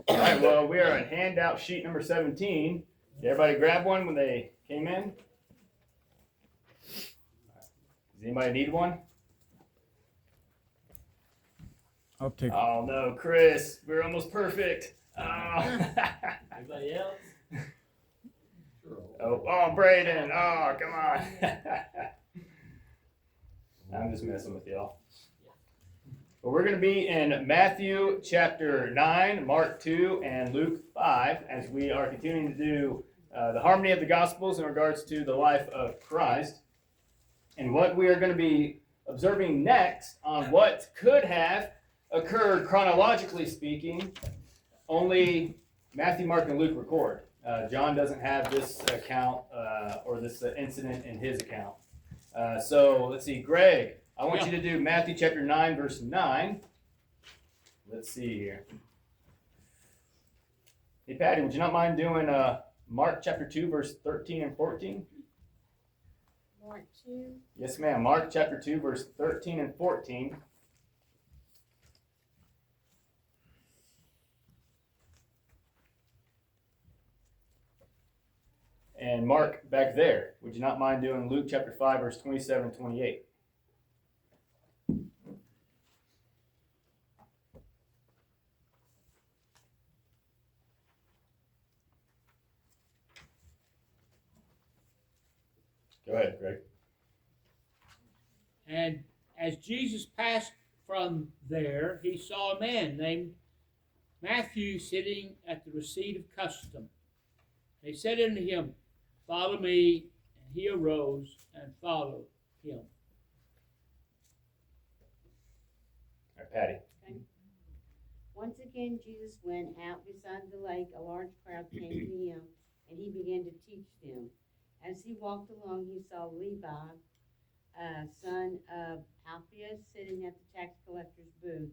All right, well, we are on handout sheet number 17. Did everybody grab one when they came in? Does anybody need one? I'll take it. Oh no, Chris, we're almost perfect. Oh, Anybody else? oh, Braden. Oh, come on. I'm just messing with y'all. But we're going to be in Matthew chapter 9, Mark 2, and Luke 5 as we are continuing to do the harmony of the Gospels in regards to the life of Christ. And what we are going to be observing next on what could have occurred chronologically speaking, only Matthew, Mark, and Luke record. John doesn't have this account or this incident in his account. So let's see, Greg, I want you to do Matthew chapter 9, verse 9. Let's see here. Hey, Patty, would you not mind doing Mark chapter 2, verse 13 and 14? Mark 2. Yes, ma'am. Mark chapter 2, verse 13 and 14. And Mark, back there, would you not mind doing Luke chapter 5, verse 27 and 28? Go ahead, Greg. And as Jesus passed from there, he saw a man named Matthew sitting at the receipt of custom. They said unto him, Follow me. And he arose and followed him. All right, Patty. Okay. Once again, Jesus went out beside the lake. A large crowd came to him, and he began to teach them. As he walked along, he saw Levi, son of Alphaeus, sitting at the tax collector's booth.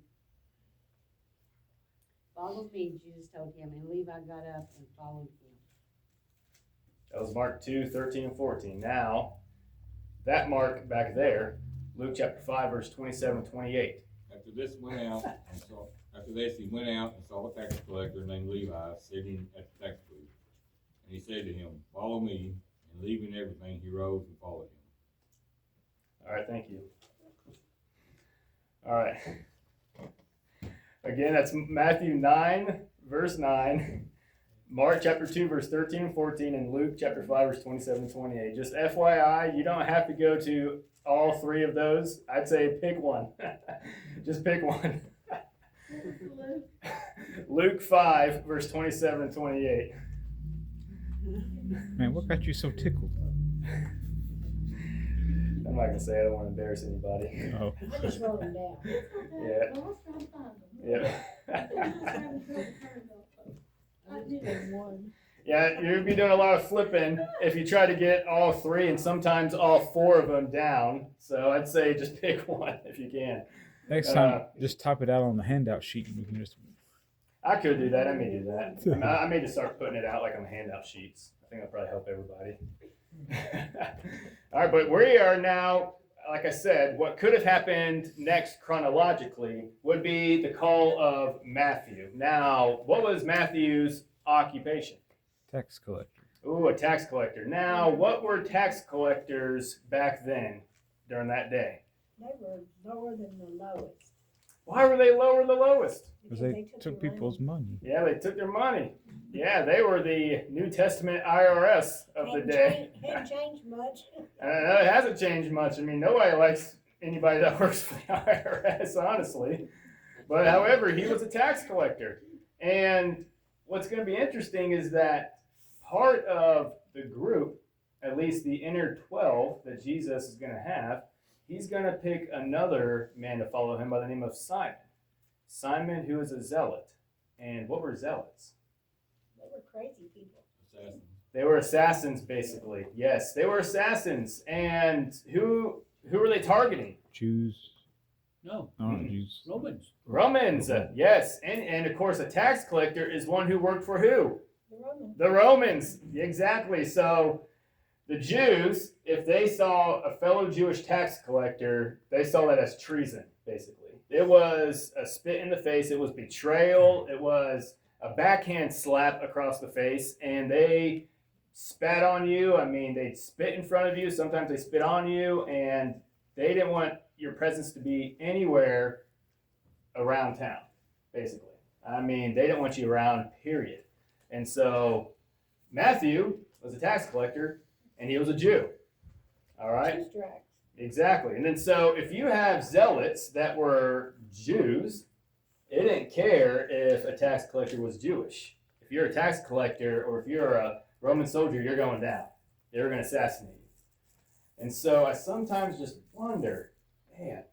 Follow me, Jesus told him, and Levi got up and followed him. That was Mark 2, 13 and 14. Now, that Mark back there, Luke chapter 5, verse 27 and 28. After this he went out and saw a tax collector named Levi sitting at the tax booth. And he said to him, Follow me. And leaving everything, he rose and followed him. All right, thank you. All right. Again, that's Matthew 9, verse 9, Mark chapter 2, verse 13 and 14, and Luke chapter 5, verse 27 and 28. Just FYI, you don't have to go to all three of those. I'd say pick one. Just pick one. Luke 5, verse 27 and 28. Man, what got you so tickled? I'm not going to say I don't want to embarrass anybody. Oh. I just wrote them down. Yeah. Well, I was trying to find them. Yeah. I did have one. Yeah, you'd be doing a lot of flipping if you try to get all three and sometimes all four of them down. So I'd say just pick one if you can. Next time, just type it out on the handout sheet and we can just. I could do that. I may do that. I may just start putting it out like on the handout sheets. I think that'll probably help everybody. All right, but we are now, like I said, what could have happened next chronologically would be the call of Matthew. Now, what was Matthew's occupation? Tax collector. Ooh, a tax collector. Now, what were tax collectors back then during that day? They were lower than the lowest. Why were they lower than the lowest? Because they took their people's money. Yeah, they took their money. Yeah, they were the New Testament IRS of the day. Hadn't changed much. It hasn't changed much. I mean, nobody likes anybody that works for the IRS, honestly. But however, he was a tax collector. And what's going to be interesting is that part of the group, at least the inner 12 that Jesus is going to have, he's going to pick another man to follow him by the name of Simon. Simon, who is a zealot. And what were zealots? They were crazy people. Assassins. They were assassins, basically. Yes, they were assassins. And who were they targeting? Jews. No, No, Jews. Romans. Romans, yes. And of course, a tax collector is one who worked for who? The Romans. The Romans, exactly. So the Jews, if they saw a fellow Jewish tax collector, they saw that as treason, basically. It was a spit in the face. It was betrayal. It was a backhand slap across the face, and they spat on you. I mean, they'd spit in front of you. Sometimes they spit on you, and they didn't want your presence to be anywhere around town, basically. I mean, they didn't want you around, period. And so Matthew was a tax collector, and he was a Jew. All right? Distract. Exactly. And then so if you have zealots that were Jews, it didn't care if a tax collector was Jewish. If you're a tax collector or if you're a Roman soldier, you're going down. They were going to assassinate you. And so I sometimes just wonder, man,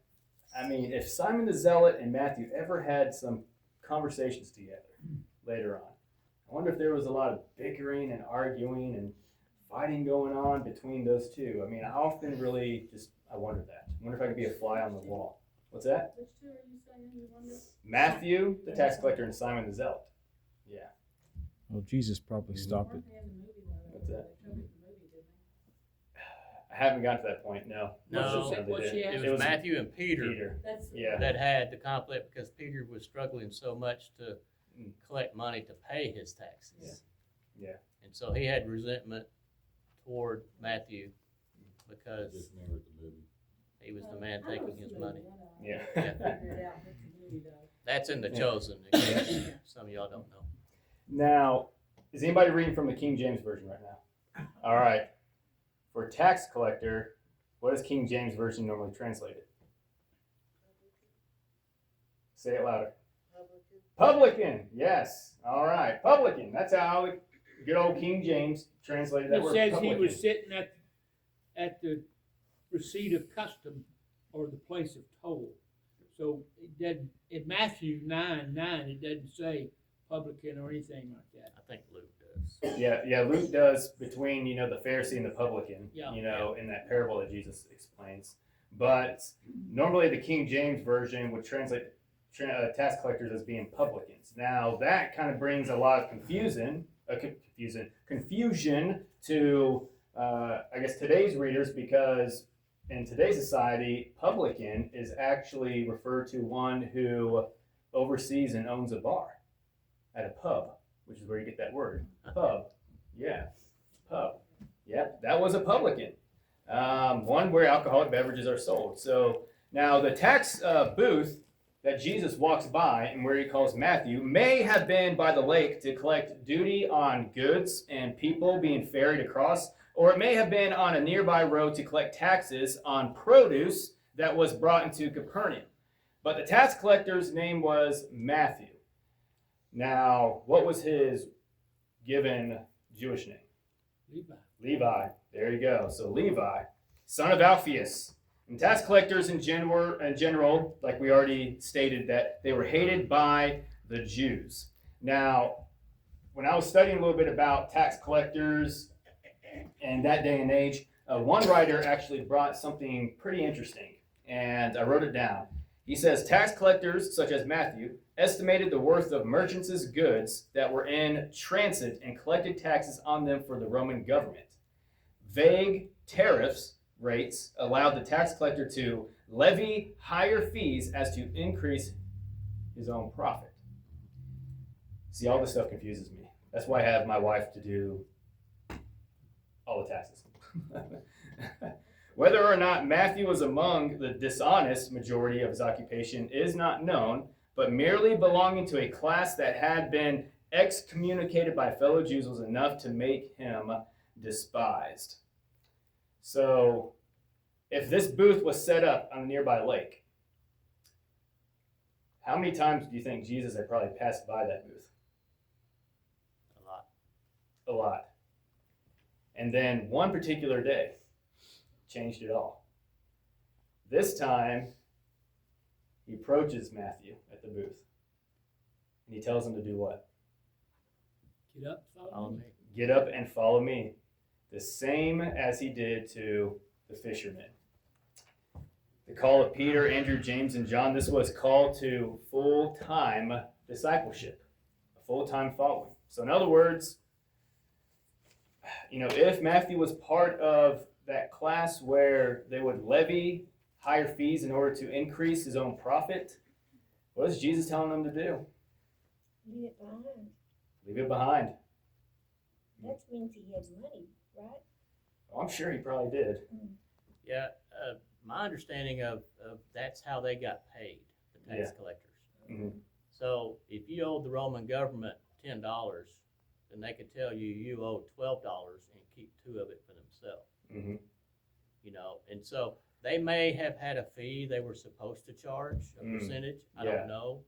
I mean, if Simon the Zealot and Matthew ever had some conversations together later on, I wonder if there was a lot of bickering and arguing and fighting going on between those two. I mean, I often really I wonder that. I wonder if I could be a fly on the wall. What's that? Which two are you saying you wonder? Matthew, the tax collector, and Simon the Zealot. Yeah. Well, Jesus probably stopped it. Weren't they in the movie though? What's that? They took it in the movie, didn't they? I haven't gotten to that point, no. No, What's she it asked? was Matthew and Peter Peter. That's. Yeah. that had the conflict because Peter was struggling so much to collect money to pay his taxes. Yeah. And so he had resentment toward Matthew I because just remembered the movie. he was the man taking his money. Yeah. Yeah. Figured out what's the movie though. That's in the Yeah. Chosen, in case some of y'all don't know. Now, is anybody reading from the King James Version right now? All right. For tax collector, what does King James Version normally translate it? Say it louder. Publican. Yes. All right. Publican. That's how good old King James translated that It word. says he publican. was sitting at the receipt of custom or the place of toll. So it doesn't, in Matthew 9:9, it doesn't say publican or anything like that. I think Luke does. Yeah, Luke does between, the Pharisee and the publican, Yeah. in that parable that Jesus explains. But normally the King James Version would translate tax collectors as being publicans. Now that kind of brings a lot of confusion to, I guess, today's readers, because in today's society, publican is actually referred to one who oversees and owns a bar at a pub, which is where you get that word, pub. Yeah, pub. Yep, that was a publican. One where alcoholic beverages are sold. So now the tax booth that Jesus walks by and where he calls Matthew may have been by the lake to collect duty on goods and people being ferried across, or it may have been on a nearby road to collect taxes on produce that was brought into Capernaum. But the tax collector's name was Matthew. Now, what was his given Jewish name? Levi. Levi. There you go. So Levi, son of Alphaeus. And tax collectors in general, like we already stated, that they were hated by the Jews. Now, when I was studying a little bit about tax collectors and that day and age, one writer actually brought something pretty interesting, and I wrote it down. He says, tax collectors, such as Matthew, estimated the worth of merchants' goods that were in transit and collected taxes on them for the Roman government. Vague tariffs rates allowed the tax collector to levy higher fees as to increase his own profit. See, all this stuff confuses me. That's why I have my wife to do all the taxes. Whether or not Matthew was among the dishonest majority of his occupation is not known, but merely belonging to a class that had been excommunicated by fellow Jews was enough to make him despised. So, if this booth was set up on a nearby lake, how many times do you think Jesus had probably passed by that booth? A lot. A lot. And then one particular day changed it all. This time, he approaches Matthew at the booth. And he tells him to do what? Get up, follow me. Get up and follow me. The same as he did to the fishermen. The call of Peter, Andrew, James, and John, this was called to full-time discipleship, a full-time following. So in other words, if Matthew was part of that class where they would levy higher fees in order to increase his own profit, what is Jesus telling them to do? Leave it behind. Leave it behind. That means he had money, right? Well, I'm sure he probably did. Yeah, my understanding of that's how they got paid, the tax collectors. Mhm. So if you owed the Roman government $10, then they could tell you owed $12 and keep 2 of it for themselves. Mm-hmm. You know, and so they may have had a fee they were supposed to charge, a percentage, I yeah. don't know.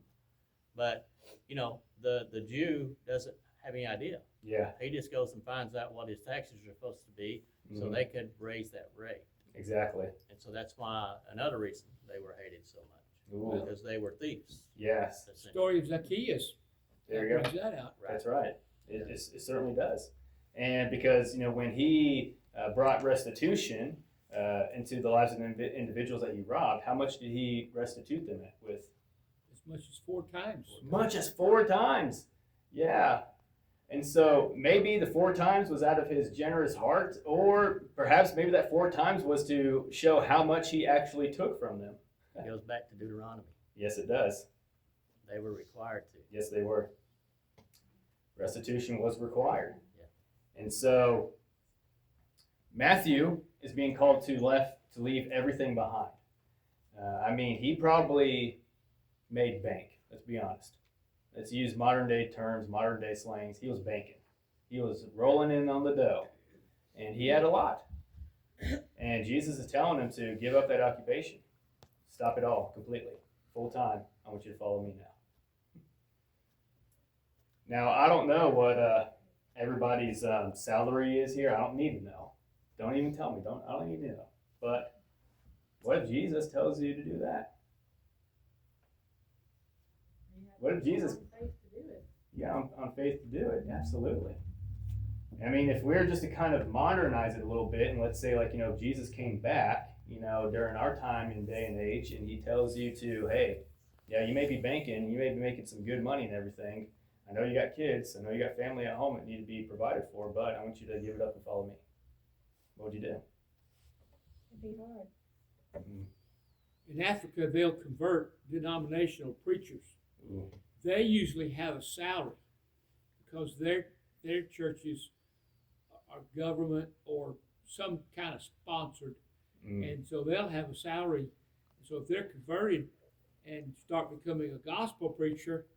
But, you know, the Jew doesn't have any idea. Yeah. He just goes and finds out what his taxes are supposed to be, so Mhm. they could raise that rate. Exactly. And so that's why, another reason they were hated so much, Ooh. because they were thieves. Yes. essentially. Story of Zacchaeus. There you go. Brings that out. That's right. It certainly does. And because, when he brought restitution into the lives of the individuals that he robbed, how much did he restitute them with? As much as 4 times. As much as 4 times. Yeah. And so maybe the 4 times was out of his generous heart, or perhaps maybe that 4 times was to show how much he actually took from them. It goes back to Deuteronomy. Yes, it does. They were required to. Yes, they were. Restitution was required. Yeah. And so Matthew is being called to leave everything behind. He probably made bank. Let's be honest. Let's use modern day terms, modern day slangs. He was banking. He was rolling in on the dough, and he had a lot. And Jesus is telling him to give up that occupation, stop it all completely, full time. I want you to follow me now. Now, I don't know what everybody's salary is here. I don't need to know. Don't even tell me. I don't need to know. But what if Jesus tells you to do that? You have What if to Jesus- have faith to do it. Yeah, on faith to do it. Absolutely. If we're just to kind of modernize it a little bit, and let's say, if Jesus came back, during our time and day and age, and he tells you to, hey, yeah, you may be banking, you may be making some good money and everything. I know you got kids, I know you got family at home that need to be provided for, but I want you to give it up and follow me. What would you do? It'd be hard. In Africa, they'll convert denominational preachers. Ooh. They usually have a salary because their churches are government or some kind of sponsored, and so they'll have a salary. So if they're converted and start becoming a gospel preacher,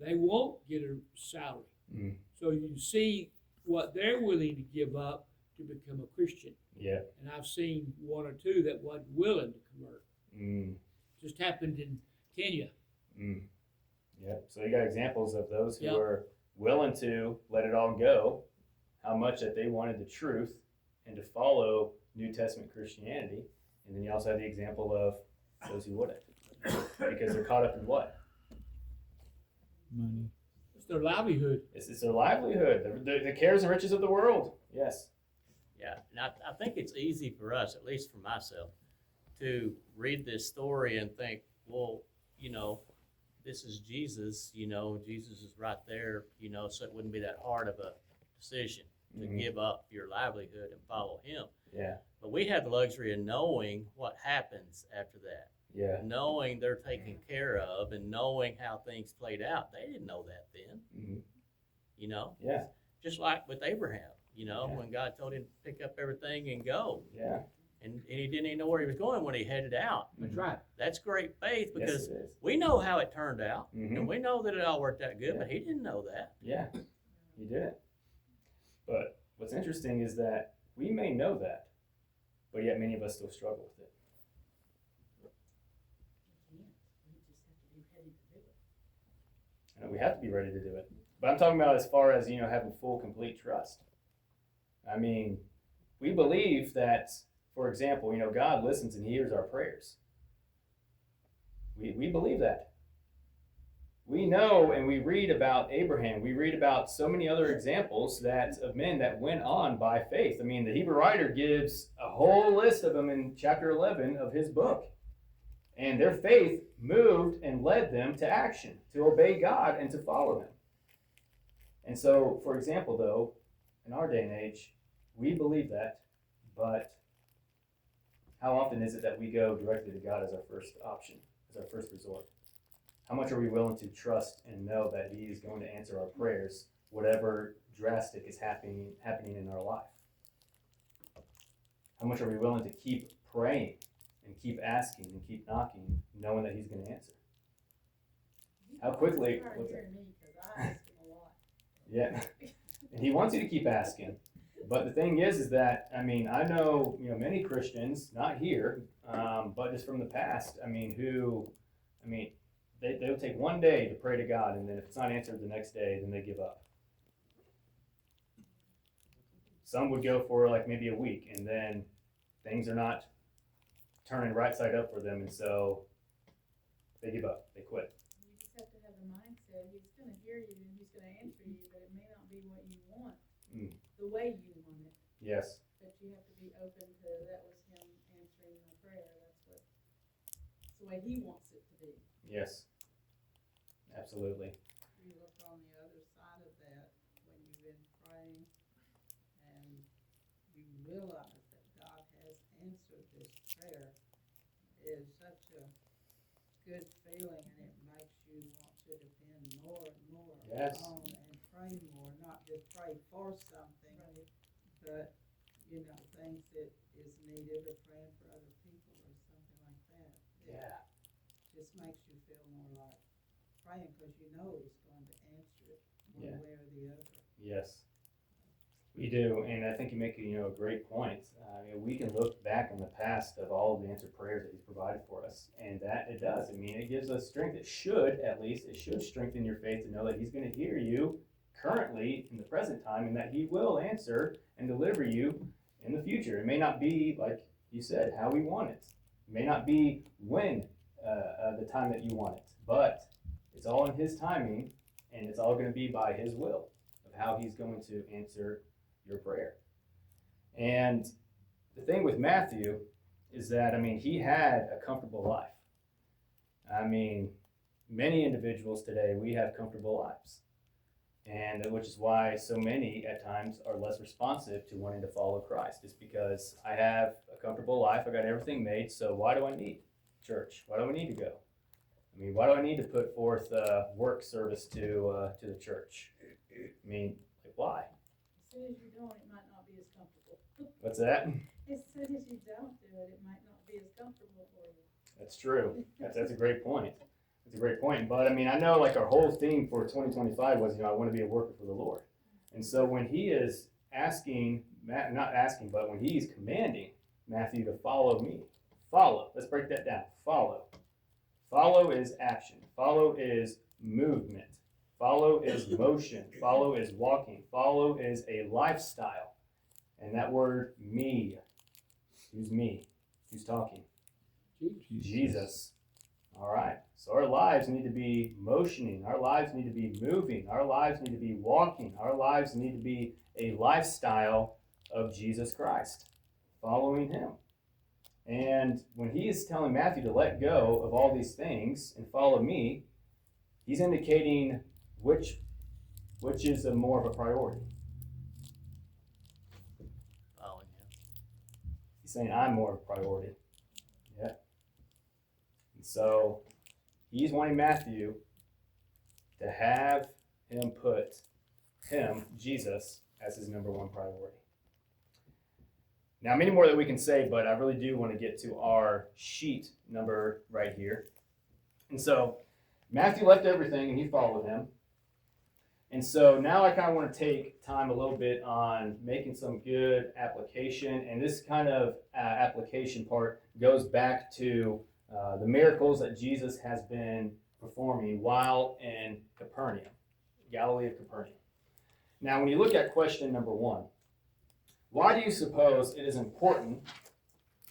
they won't get a salary. So you see what they're willing to give up to become a Christian. Yeah. And I've seen 1 or 2 that wasn't willing to convert. Just happened in Kenya. Yeah. So you got examples of those who Yep. are willing to let it all go, how much that they wanted the truth and to follow New Testament Christianity. And then you also have the example of those who wouldn't, because they're caught up in what? Money. It's their livelihood. It's their livelihood, the cares and riches of the world. Yes. Yeah, and I think it's easy for us, at least for myself, to read this story and think, well, this is Jesus, Jesus is right there, so it wouldn't be that hard of a decision to give up your livelihood and follow him. Yeah. But we have the luxury of knowing what happens after that, Yeah. knowing they're taken care of and knowing how things played out. They didn't know that then, Yeah. just like with Abraham, Yeah. when God told him to pick up everything and go. Yeah. And he didn't even know where he was going when he headed out. That's right. That's great faith because Yes, it is. we know how it turned out, Mhm. and we know that it all worked out good, Yeah. but he didn't know that. Yeah. You did. But what's interesting is that we may know that, but yet many of us still struggle with it. I know we have to be ready to do it. But I'm talking about as far as, having full, complete trust. We believe that, for example, God listens and he hears our prayers. We believe that. We know and we read about Abraham. We read about so many other examples of men that went on by faith. The Hebrew writer gives a whole list of them in chapter 11 of his book. And their faith moved and led them to action, to obey God and to follow him. And so, for example, though, in our day and age, we believe that, but how often is it that we go directly to God as our first option, as our first resort? How much are we willing to trust and know that he is going to answer our prayers whatever drastic is happening in our life? How much are we willing to keep praying and keep asking and keep knocking, knowing that he's going to answer? How quickly? Sorry What's that? hearing me, 'cause I ask him a lot. Yeah, and he wants you to keep asking. But the thing is that, I mean, I know, many Christians, not here, but just from the past, they'll take one day to pray to God, and then if it's not answered the next day, then they give up. Some would go for like maybe a week, and then things are not turning right side up for them, and so they give up, they quit. You just have to have the mindset, he's gonna hear you and he's gonna answer you, but it may not be what you want, the way you want it. Yes, But you have to be open to, that was him answering my prayer, it's the way he wants it to be. yes, absolutely. You look on the other side of that, when you've been praying and you realize that God has answered this prayer, it is such a good feeling, and it makes you want to depend more and more Yes. on and pray more, not just pray for something, but, things that is needed, or praying for other people or something like that. Yeah. Just makes you feel more like praying, because you know he's going to answer it one Yeah. way or the other. Yes, we do, and I think you make a great point. We can look back in the past of all of the answered prayers that he's provided for us, and that it does. It gives us strength. It should strengthen your faith to know that he's going to hear you currently in the present time, and that he will answer and deliver you in the future. It may not be, like you said, how we want it. It may not be when the time that you want it, but it's all in his timing, and it's all going to be by his will of how he's going to answer your prayer. And the thing with Matthew is that, he had a comfortable life. Many individuals today, we have comfortable lives. And which is why so many at times are less responsive to wanting to follow Christ. It's because I have a comfortable life, I got everything made, so why do I need church? Why do I need to go? Why do I need to put forth work service to the church? Why? As soon as you don't, it might not be as comfortable. What's that? As soon as you don't do it, it might not be as comfortable for you. That's true. That's a great point. That's a great point. But I know like our whole theme for 2025 was, I want to be a worker for the Lord. And so when he is when he's commanding Matthew to follow me, follow. Let's break that down. Follow. Follow is action. Follow is movement. Follow is motion. Follow is walking. Follow is a lifestyle. And that word me. Who's me? Who's talking? Jesus. All right. So our lives need to be motioning. Our lives need to be moving. Our lives need to be walking. Our lives need to be a lifestyle of Jesus Christ, following him. And when he is telling Matthew to let go of all these things and follow me, he's indicating which is more of a priority. Following him. He's saying I'm more of a priority. Yeah. And so he's wanting Matthew to have him put Jesus, as his number one priority. Now, many more that we can say, but I really do want to get to our sheet number right here. And so Matthew left everything and he followed him. And so now I kind of want to take time a little bit on making some good application. And this kind of application part goes back to the miracles that Jesus has been performing while in Capernaum, Galilee of Capernaum. Now, when you look at question number 1, why do you suppose it is important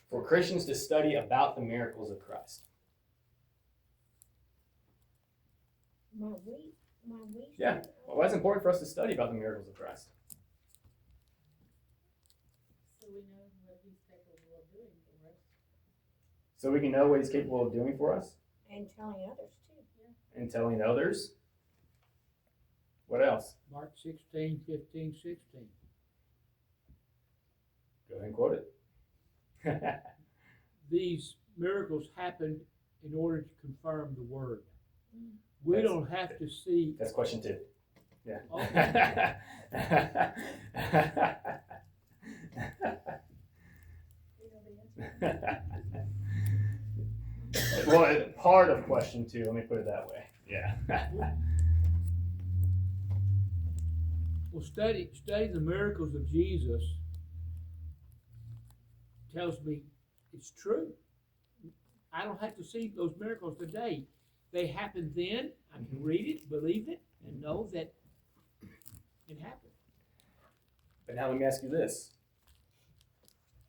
for Christians to study about the miracles of Christ? Yeah, well, why is it important for us to study about the miracles of Christ? So we know what he's capable of doing for us. So we can know what he's capable of doing for us? And telling others too. Yeah. And telling others? What else? Mark 16, 15, 16. Go ahead and quote it. These miracles happened in order to confirm the word. We don't have to see. That's question 2. Yeah. Well, part of question 2, let me put it that way. Yeah. Well, study the miracles of Jesus tells me it's true. I don't have to see those miracles today. They happened then. I can read it, believe it, and know that it happened. But now let me ask you this.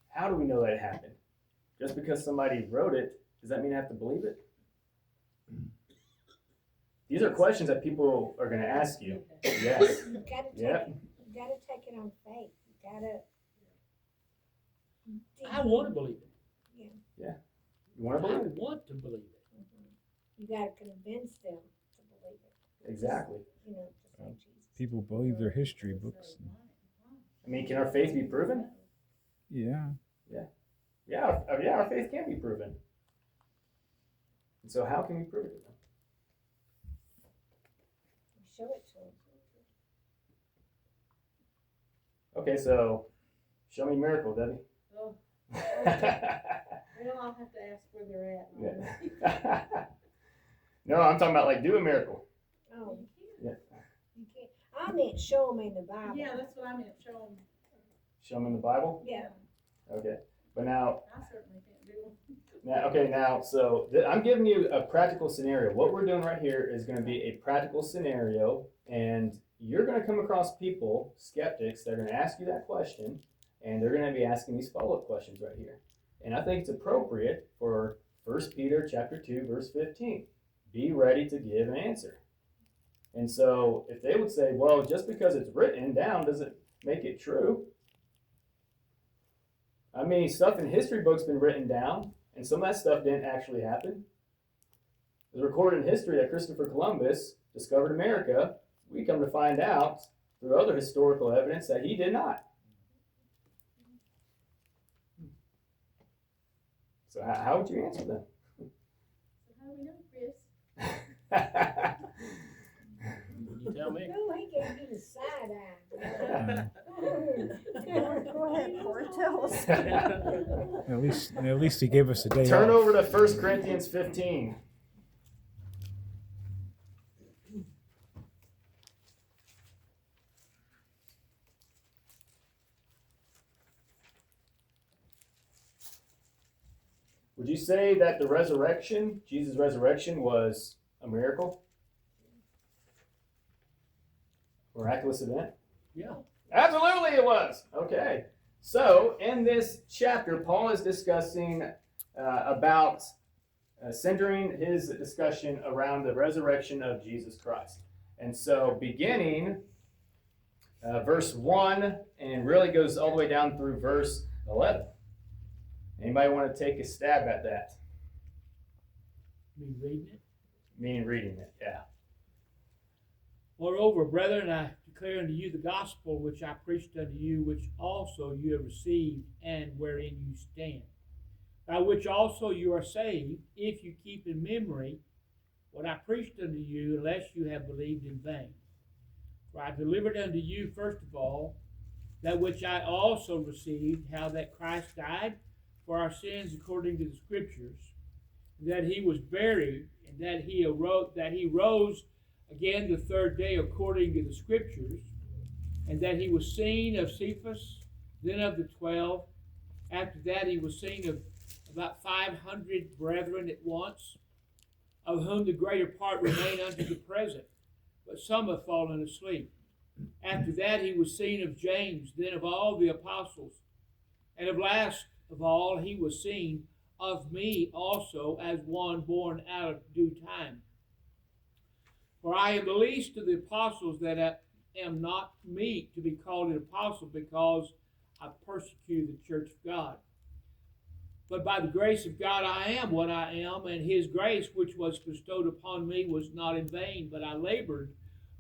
How do we know that it happened? Just because somebody wrote it, does that mean I have to believe it? These are questions that people are going to ask you. Yes. You gotta Yep. take it on faith. You gotta. I want to believe it. You want to I believe it? want to believe it. You gotta convince them to believe it. Exactly. You know, just like Jesus. People believe their history books. I mean, can our faith be proven? Yeah. Yeah, our faith can be proven. And so how can we prove it to them? Show it to them. Okay, so show me a miracle, Debbie. Oh, well, I'll have to ask where they're at. Yeah. No, I'm talking about like do a miracle. Oh, Yeah. you can't. I meant show them in the Bible. Yeah, that's what I meant, show them. Show them in the Bible? Yeah. Okay. But now, I certainly can't do them. so I'm giving you a practical scenario. What we're doing right here is going to be a practical scenario, and you're going to come across people, skeptics, that are going to ask you that question, and they're going to be asking these follow-up questions right here. And I think it's appropriate for 1 Peter chapter 2, verse 15. Be ready to give an answer. And so if they would say, well, just because it's written down doesn't make it true. I mean, stuff in history books been written down, and some of that stuff didn't actually happen. It's recorded in history that Christopher Columbus discovered America. We come to find out through other historical evidence that he did not. So how would you answer them? So how do we know, Chris? You tell me. No, he gave you the side eye. Go ahead, Cory, tell us. At least he gave us a day Turn off. over to 1 Corinthians 15. Would you say that the resurrection, Jesus' resurrection, was a miracle? Miraculous event? Yeah. Absolutely it was. Okay. So in this chapter, Paul is discussing about centering his discussion around the resurrection of Jesus Christ. And so beginning verse 1 and really goes all the way down through verse 11. Anybody want to take a stab at that? Me reading it. Meaning reading it, yeah. Moreover, brethren, I declare unto you the gospel which I preached unto you, which also you have received, and wherein you stand, by which also you are saved, if you keep in memory what I preached unto you, unless you have believed in vain. For I delivered unto you, first of all, that which I also received, how that Christ died for our sins according to the Scriptures, that he was buried, and that he rose again the third day according to the Scriptures, and that he was seen of Cephas, then of the 12. After that he was seen of about 500 brethren at once, of whom the greater part remain unto the present, but some have fallen asleep. After that he was seen of James, then of all the apostles, and of last of all he was seen of me also, as one born out of due time. For I am the least of the apostles, that I am not meet to be called an apostle, because I persecuted the church of God. But by the grace of God I am what I am, and his grace which was bestowed upon me was not in vain, but I labored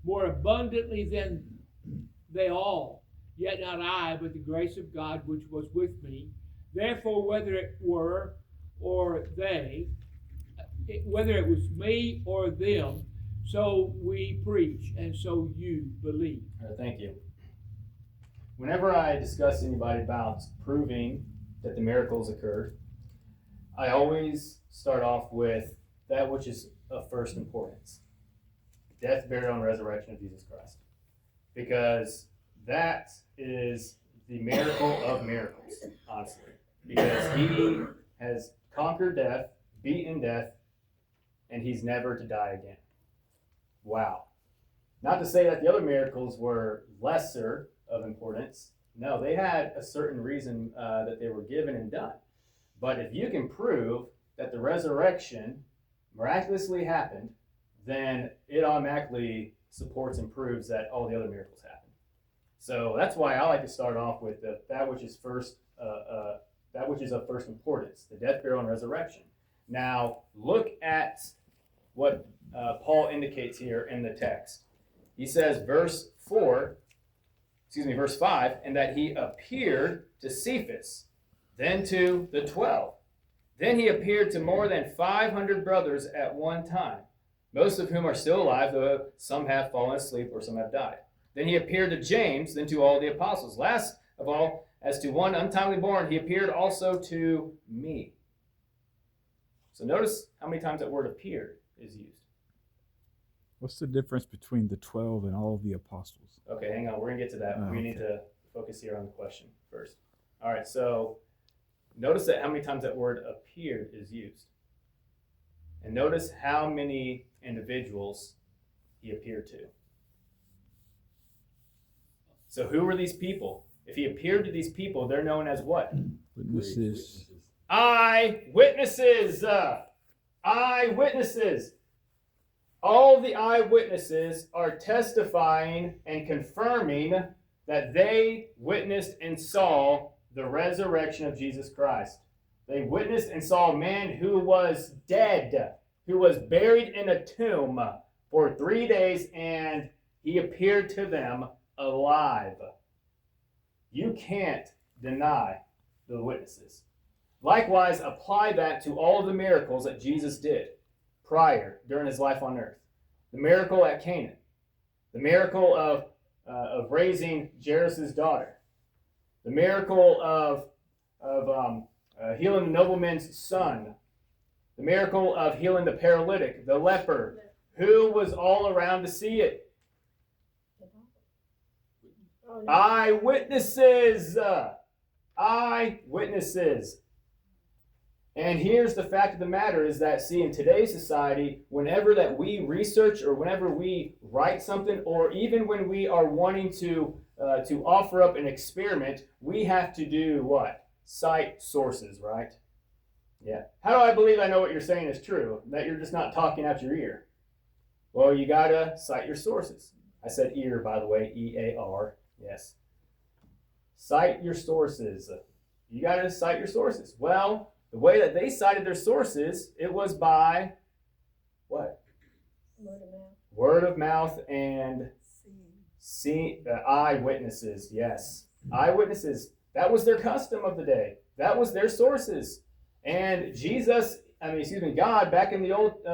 more abundantly than they all. Yet not I, but the grace of God which was with me. Therefore, whether it was me or them, So we preach, and so you believe. Thank you. Whenever I discuss anybody about proving that the miracles occurred, I always start off with that which is of first importance: death, burial, and resurrection of Jesus Christ. Because that is the miracle of miracles, honestly. Because he has conquered death, beaten death, and he's never to die again. Wow. Not to say that the other miracles were lesser of importance. No, they had a certain reason that they were given and done. But if you can prove that the resurrection miraculously happened, then it automatically supports and proves that all the other miracles happened. So that's why I like to start off with that which is first, that which is of first importance: the death, burial, and resurrection. Now look at what Paul indicates here in the text. He says, verse 5, and that he appeared to Cephas, then to the 12. Then he appeared to more than 500 brothers at one time, most of whom are still alive, though some have fallen asleep or some have died. Then he appeared to James, then to all the apostles. Last of all, as to one untimely born, he appeared also to me. So notice how many times that word appeared is used. What's the difference between the 12 and all of the apostles? Okay, hang on. We're going to get to that. We need to focus here on the question first. All right, so notice that how many times that word appeared is used. And notice how many individuals he appeared to. So who were these people? If he appeared to these people, they're known as what? Witnesses. Eyewitnesses. Eyewitnesses. All the eyewitnesses are testifying and confirming that they witnessed and saw the resurrection of Jesus Christ. They witnessed and saw a man who was dead, who was buried in a tomb for 3 days, and he appeared to them alive. You can't deny the witnesses. Likewise, apply that to all of the miracles that Jesus did during his life on earth. The miracle at Canaan, the miracle of raising Jairus' daughter, the miracle of healing the nobleman's son, the miracle of healing the paralytic, the leper. Who was all around to see it? Oh, no. Eyewitnesses. Eyewitnesses. And here's the fact of the matter is that, see, in today's society, whenever that we research or whenever we write something, or even when we are wanting to offer up an experiment, we have to do what? Cite sources, right? Yeah. How do I believe I know what you're saying is true? That you're just not talking out your ear? Well, you gotta cite your sources. I said ear, by the way, E-A-R. Yes. Cite your sources. You gotta cite your sources. Well, the way that they cited their sources, it was by what? Word of mouth. Word of mouth and eyewitnesses. Yes, eyewitnesses. That was their custom of the day. That was their sources. And God, back in the old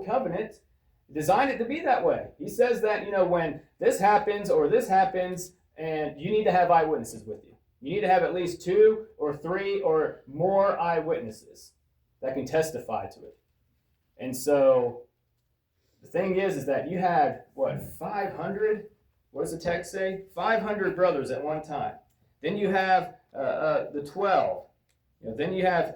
covenant, designed it to be that way. He says that when this happens or this happens, and you need to have eyewitnesses with you. You need to have at least 2 or 3 or more eyewitnesses that can testify to it. And so the thing is that you had, 500? What does the text say? 500 brothers at one time. Then you have the 12. Then you have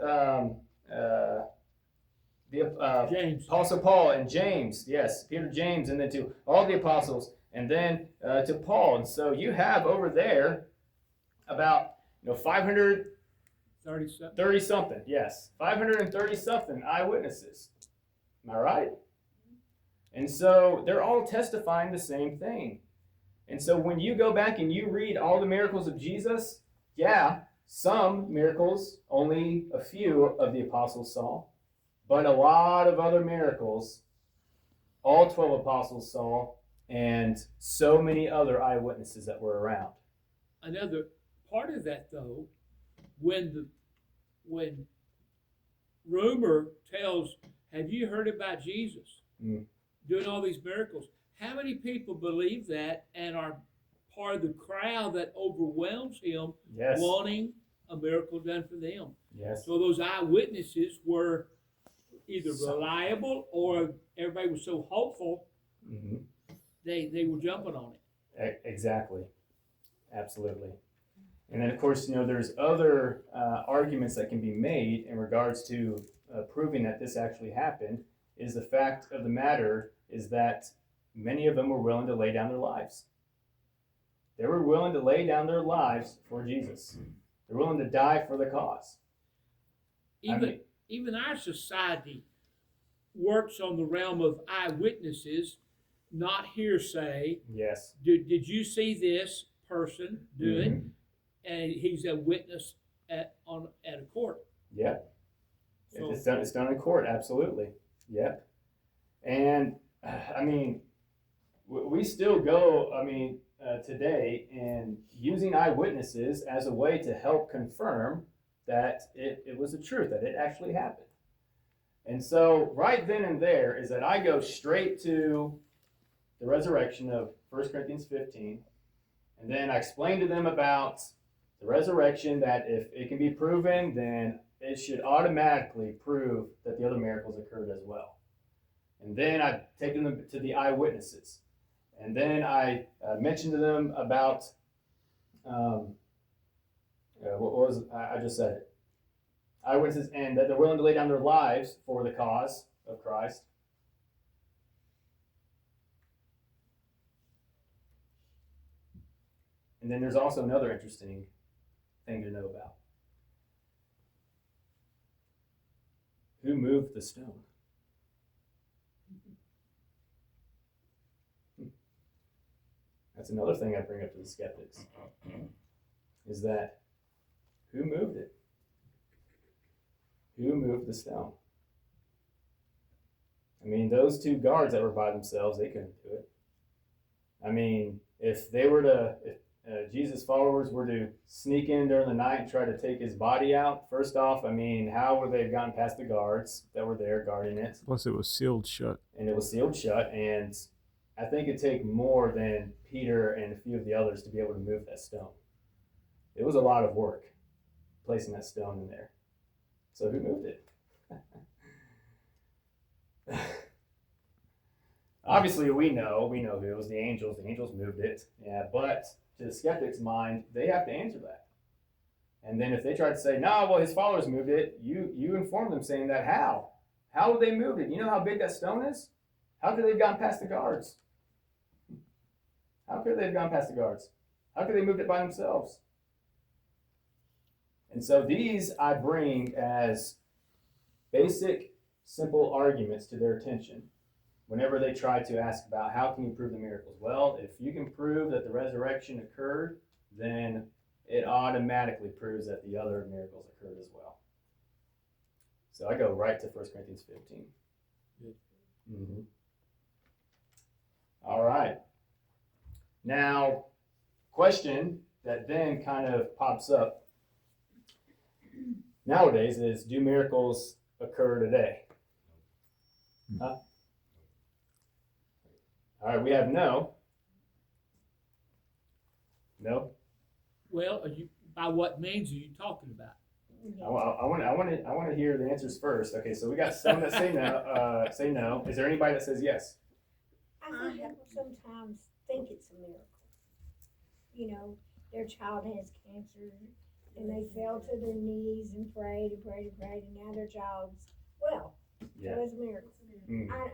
James. Apostle Paul and James. Yes, Peter, James, and then to all the apostles, and then to Paul. And so you have over there about 530 something. Yes, 530 something eyewitnesses. Am I right? And so they're all testifying the same thing. And so when you go back and you read all the miracles of Jesus, some miracles only a few of the apostles saw, but a lot of other miracles all 12 apostles saw, and so many other eyewitnesses that were around. Another part of that, though, when rumor tells, have you heard about Jesus? doing all these miracles. How many people believe that and are part of the crowd that overwhelms him Yes. wanting a miracle done for them? Yes. So those eyewitnesses were either reliable or everybody was so hopeful Mm-hmm. they were jumping on it. Exactly. Absolutely. And then, of course, there's other arguments that can be made in regards to proving that this actually happened. Is the fact of the matter is that many of them were willing to lay down their lives. They were willing to lay down their lives for Jesus. They're willing to die for the cause. Even our society works on the realm of eyewitnesses, not hearsay. Yes. Did you see this person do it? Mm-hmm. And he's a witness at a court. Yep. So, It's done in court, absolutely. Yep. And we still go, today in using eyewitnesses as a way to help confirm that it was the truth, that it actually happened. And so right then and there is that I go straight to the resurrection of 1 Corinthians 15, and then I explain to them about the resurrection, that if it can be proven, then it should automatically prove that the other miracles occurred as well. And then I take them to the eyewitnesses. And then I mention to them about, I just said it. Eyewitnesses, and that they're willing to lay down their lives for the cause of Christ. And then there's also another interesting thing to know about. Who moved the stone? That's another thing I bring up to the skeptics, is that who moved it? Who moved the stone? Those two guards that were by themselves, they couldn't do it. If Jesus' followers were to sneak in during the night and try to take his body out, first off, how would they have gotten past the guards that were there guarding it? Plus, it was sealed shut. And it was sealed shut, and I think it'd take more than Peter and a few of the others to be able to move that stone. It was a lot of work placing that stone in there. So who moved it? Obviously, we know who. It was the angels. The angels moved it. Yeah, but to the skeptic's mind, they have to answer that. And then if they try to say, no, well, his followers moved it, you inform them saying that how? How would they move it? You know how big that stone is? How could they have gone past the guards? How could they have gone past the guards? How could they moved it by themselves? And so these I bring as basic, simple arguments to their attention whenever they try to ask about how can you prove the miracles. Well, if you can prove that the resurrection occurred, then it automatically proves that the other miracles occurred as well. So I go right to 1 Corinthians 15. Good. Mm-hmm. All right. Now, question that then kind of pops up nowadays is, do miracles occur today? Huh? All right, we have no. No. Well, by what means are you talking about? I want to hear the answers first. Okay, so we got some that say no. Say no. Is there anybody that says yes? I think people sometimes think it's a miracle. Their child has cancer and they fell to their knees and prayed and prayed and prayed, and now their child's well. Yeah. So it's a miracle. Mm. I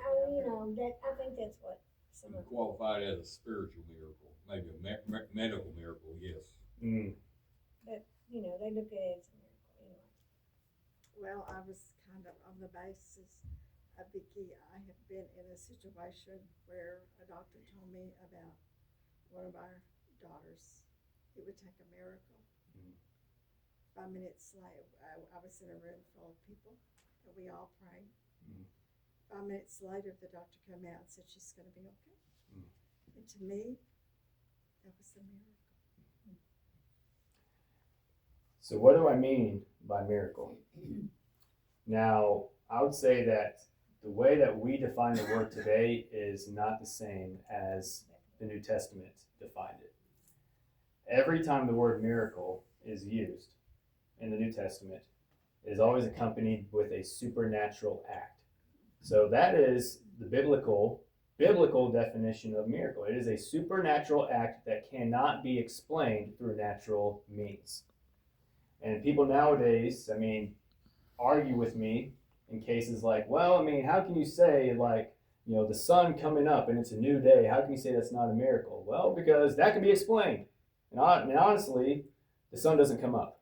think that's what some of Qualified as a spiritual miracle, maybe a medical miracle, yes. Mm. they look at it as a miracle anyway. Well, I was kind of on the basis of Vicky. I have been in a situation where a doctor told me about one of our daughters. It would take a miracle. 5 minutes later, I was in a room full of people, and we all prayed. 5 minutes later, the doctor came out and said she's going to be okay. And to me, that was a miracle. So what do I mean by miracle? Now, I would say that the way that we define the word today is not the same as the New Testament defined it. Every time the word miracle is used in the New Testament, it is always accompanied with a supernatural act. So that is the biblical definition of miracle. It is a supernatural act that cannot be explained through natural means. And people nowadays, argue with me in cases like, well, how can you say, like, the sun coming up and it's a new day, how can you say that's not a miracle? Well, because that can be explained. And honestly, the sun doesn't come up.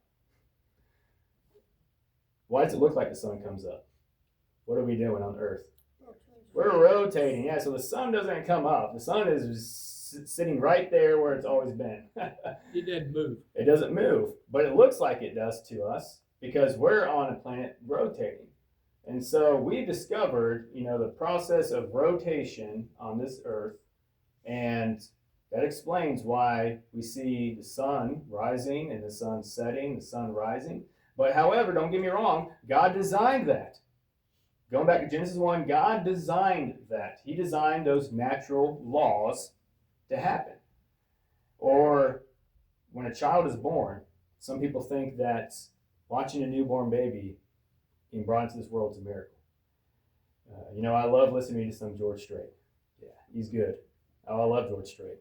Why does it look like the sun comes up? What are we doing on Earth? We're rotating. Yeah, so the sun doesn't come up. The sun is sitting right there where it's always been. It doesn't move. It doesn't move, but it looks like it does to us because we're on a planet rotating. And so we discovered, the process of rotation on this Earth, and that explains why we see the sun rising and the sun setting, the sun rising. But however, don't get me wrong, God designed that. Going back to Genesis 1, God designed that. He designed those natural laws to happen. Or when a child is born, some people think that watching a newborn baby being brought into this world is a miracle. I love listening to some George Strait. Yeah, he's good. Oh, I love George Strait.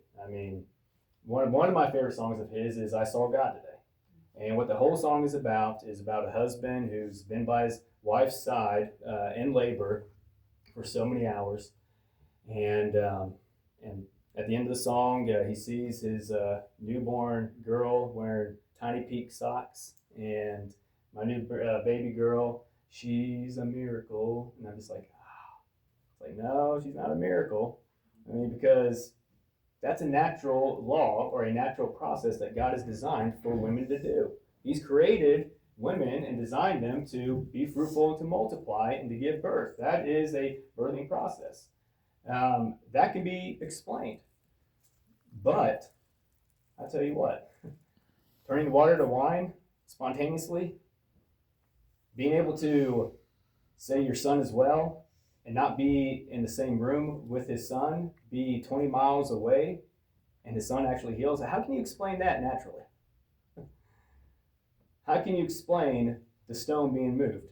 One of my favorite songs of his is I Saw God Today. And what the whole song is about a husband who's been by his wife's side in labor for so many hours. And at the end of the song, he sees his newborn girl wearing tiny pink socks. And my new baby girl, she's a miracle. And I'm just like, It's like, no, she's not a miracle. Because that's a natural law or a natural process that God has designed for women to do. He's created women and designed them to be fruitful and to multiply and to give birth. That is a birthing process. That can be explained. But I'll tell you what, turning the water to wine spontaneously, being able to say your son is well, and not be in the same room with his son, be 20 miles away, and his son actually heals. How can you explain that naturally? How can you explain the stone being moved?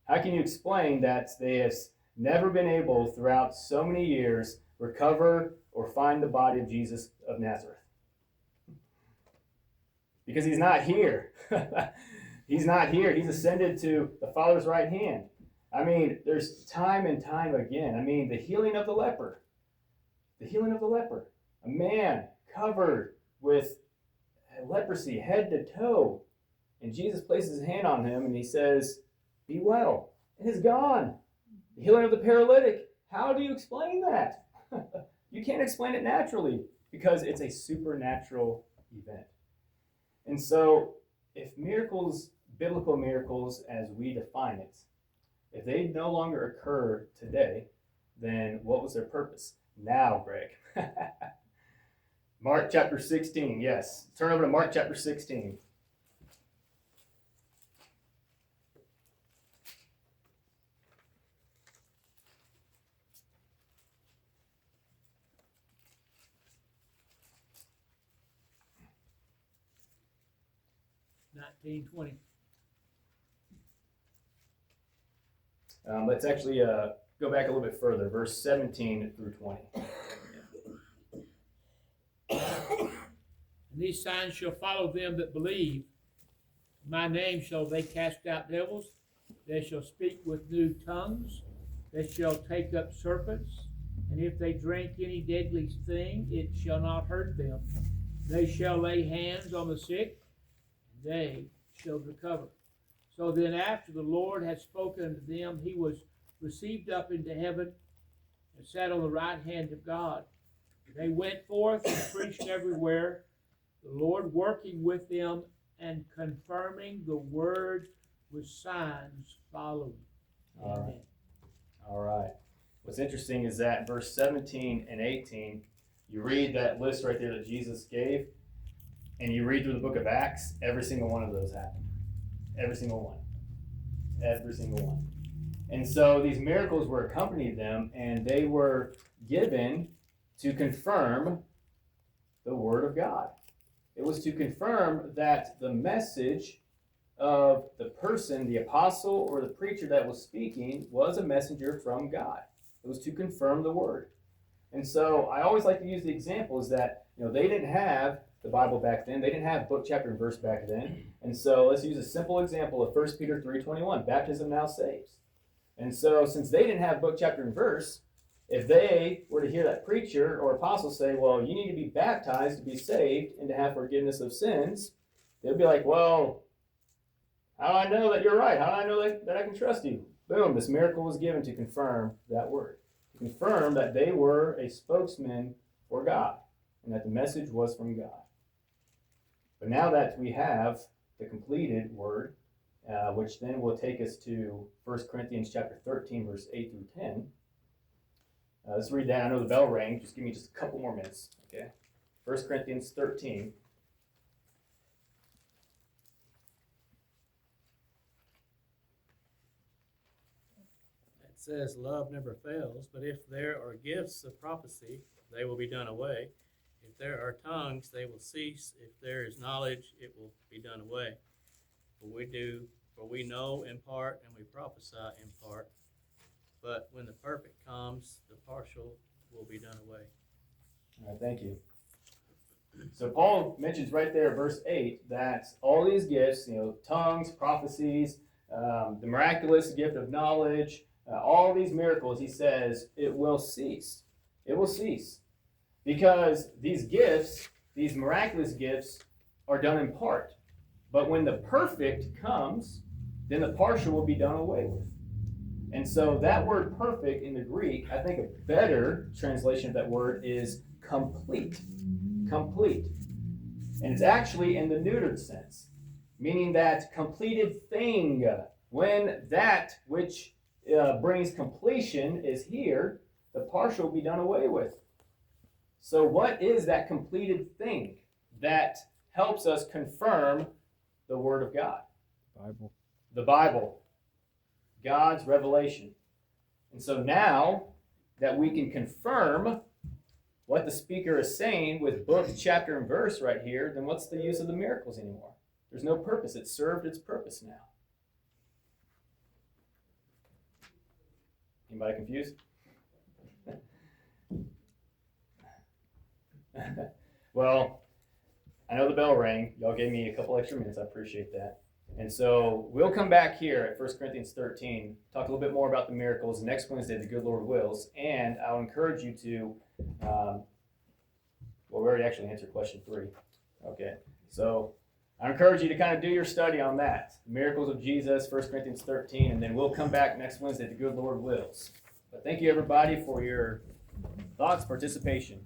How can you explain that they have never been able, throughout so many years, recover or find the body of Jesus of Nazareth? Because he's not here. He's not here. He's ascended to the Father's right hand. There's time and time again. The healing of the leper. The healing of the leper. A man covered with leprosy, head to toe. And Jesus places his hand on him and he says, be well. And it's gone. The healing of the paralytic. How do you explain that? You can't explain it naturally because it's a supernatural event. And so if miracles, biblical miracles as we define it, if they no longer occur today, then what was their purpose? Now, Greg. Mark chapter 16, yes. Turn over to Mark chapter 16. Let's actually go back a little bit further, verse 17 through 20. And these signs shall follow them that believe. In my name shall they cast out devils. They shall speak with new tongues. They shall take up serpents. And if they drink any deadly thing, it shall not hurt them. They shall lay hands on the sick, and they shall recover. So then after the Lord had spoken unto them, he was received up into heaven and sat on the right hand of God. They went forth and preached everywhere, the Lord working with them and confirming the word with signs following. All right. What's interesting is that verse 17 and 18, you read that list right there that Jesus gave, and you read through the book of Acts, every single one of those happened. Every single one. Every single one. And so these miracles were accompanied them, and they were given to confirm the Word of God. It was to confirm that the message of the person, the apostle or the preacher that was speaking, was a messenger from God. It was to confirm the Word. And so I always like to use the example is that, they didn't have the Bible back then. They didn't have book, chapter, and verse back then. And so let's use a simple example of 1 Peter 3:21. Baptism now saves. And so since they didn't have book, chapter, and verse, if they were to hear that preacher or apostle say, well, you need to be baptized to be saved and to have forgiveness of sins, they'd be like, well, how do I know that you're right? How do I know that I can trust you? Boom, this miracle was given to confirm that word. To confirm that they were a spokesman for God and that the message was from God. But now that we have the completed word, which then will take us to 1 Corinthians chapter 13, verse 8 through 10. Let's read that. I know the bell rang. Just give me just a couple more minutes. Okay. 1 Corinthians 13. It says, love never fails, but if there are gifts of prophecy, they will be done away. If there are tongues, they will cease. If there is knowledge, it will be done away. For we know in part, and we prophesy in part. But when the perfect comes, the partial will be done away. All right, thank you. So Paul mentions right there, verse 8, that all these gifts, tongues, prophecies, the miraculous gift of knowledge, all these miracles, he says, it will cease. It will cease. Because these gifts, these miraculous gifts, are done in part. But when the perfect comes, then the partial will be done away with. And so that word perfect in the Greek, I think a better translation of that word is complete. Complete. And it's actually in the neutered sense, meaning that completed thing, when that which brings completion is here, the partial will be done away with. So what is that completed thing that helps us confirm the Word of God? Bible. The Bible. God's revelation. And so now that we can confirm what the speaker is saying with book, chapter, and verse right here, then what's the use of the miracles anymore? There's no purpose. It served its purpose now. Anybody confused? Well, I know the bell rang. Y'all gave me a couple extra minutes. I appreciate that. And so we'll come back here at 1 Corinthians 13, talk a little bit more about the miracles next Wednesday, the good Lord wills. And I'll encourage you to, we already actually answered question 3. Okay. So I encourage you to kind of do your study on that. The miracles of Jesus, 1 Corinthians 13, and then we'll come back next Wednesday, the good Lord wills. But thank you, everybody, for your thoughts, participation.